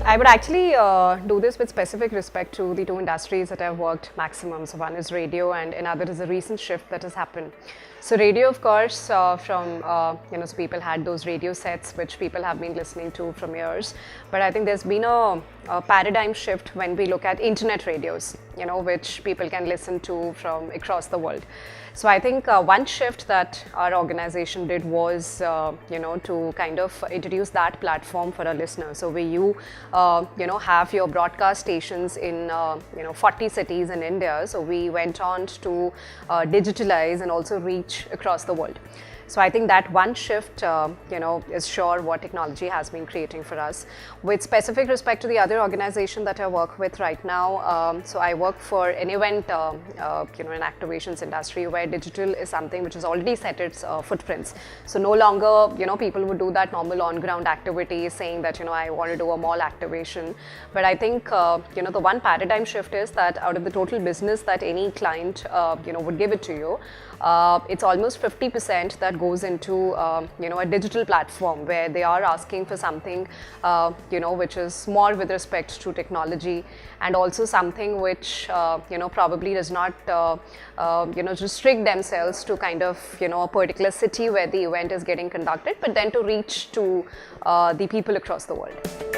I would actually do this with specific respect to the two industries that I've worked maximum. So one is radio and another is a recent shift that has happened. So radio, of course, so people had those radio sets which people have been listening to from years. But I think there's been a paradigm shift when we look at internet radios, which people can listen to from across the world. So I think one shift that our organization did was, to kind of introduce that platform for our listeners. So where you, have your broadcast stations in, 40 cities in India. So we went on to digitalize and also reach across the world. So I think that one shift, is sure what technology has been creating for us. With specific respect to the other organization that I work with right now, so I work for an event, an activations industry where digital is something which has already set its footprints. So no longer, people would do that normal on-ground activity saying that, I want to do a mall activation. But I think, the one paradigm shift is that out of the total business that any client, would give it to you, it's almost 50% that goes into a digital platform where they are asking for something which is more with respect to technology, and also something which probably does not restrict themselves to kind of a particular city where the event is getting conducted, but then to reach to the people across the world.